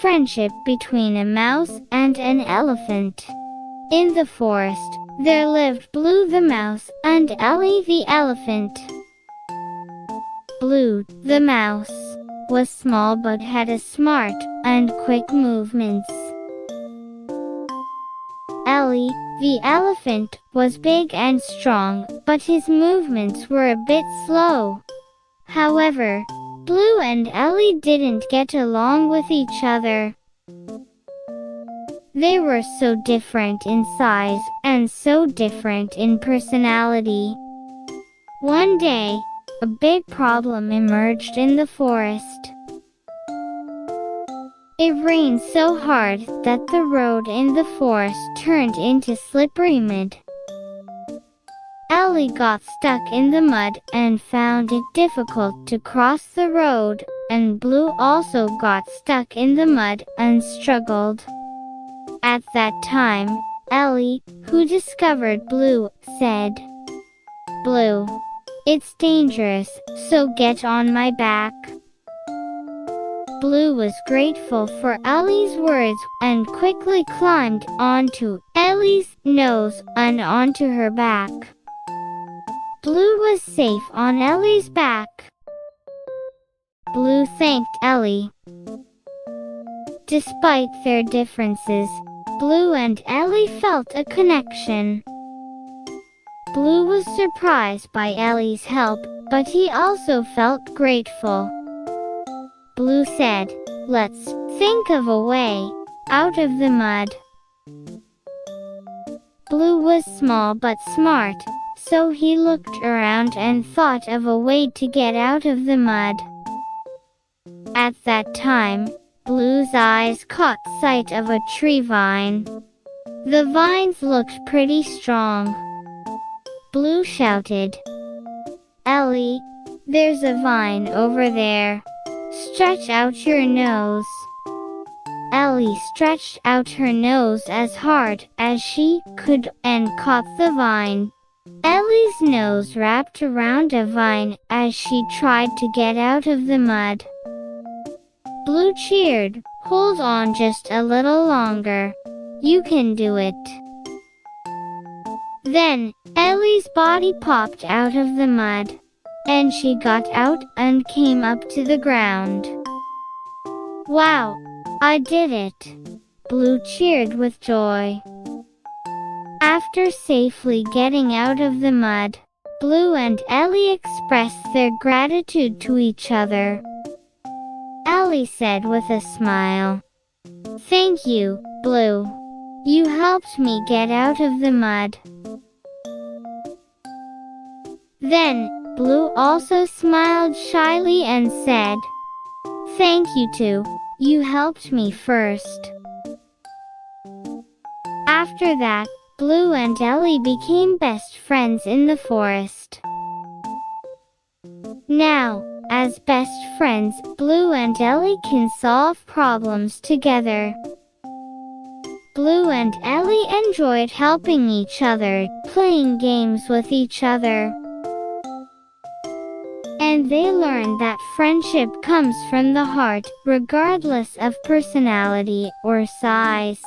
friendship between a mouse and an elephant. In the forest, there lived Blue the mouse and Ellie the elephant. Blue, the mouse, was small but had a smart and quick movements. Ellie, the elephant, was big and strong, but his movements were a bit slow. However, Blue and Ellie didn't get along with each other. They were so different in size and so different in personality. One day, a big problem emerged in the forest. It rained so hard that the road in the forest turned into slippery mud. Ellie got stuck in the mud and found it difficult to cross the road, and Blue also got stuck in the mud and struggled. At that time, Ellie, who discovered Blue, said, "Blue, it's dangerous, so get on my back." Blue was grateful for Ellie's words and quickly climbed onto Ellie's nose and onto her back. Blue was safe on Ellie's back. Blue thanked Ellie. Despite their differences, Blue and Ellie felt a connection. Blue was surprised by Ellie's help, but he also felt grateful. Blue said, "Let's think of a way out of the mud." Blue was small but smart, so he looked around and thought of a way to get out of the mud. At that time, Blue's eyes caught sight of a tree vine. The vines looked pretty strong. Blue shouted, "Ellie, there's a vine over there. Stretch out your nose." Ellie stretched out her nose as hard as she could and caught the vine. Ellie's nose wrapped around a vine as she tried to get out of the mud. Blue cheered, "Hold on just a little longer. You can do it." Then, Ellie's body popped out of the mud, and she got out and came up to the ground. "Wow, I did it!" Blue cheered with joy. After safely getting out of the mud, Blue and Ellie expressed their gratitude to each other. Ellie said with a smile, "Thank you, Blue. You helped me get out of the mud." Then, Blue also smiled shyly and said, "Thank you too. You helped me first." After that, Blue and Ellie became best friends in the forest. Now, as best friends, Blue and Ellie can solve problems together. Blue and Ellie enjoyed helping each other, playing games with each other. And they learned that friendship comes from the heart, regardless of personality or size.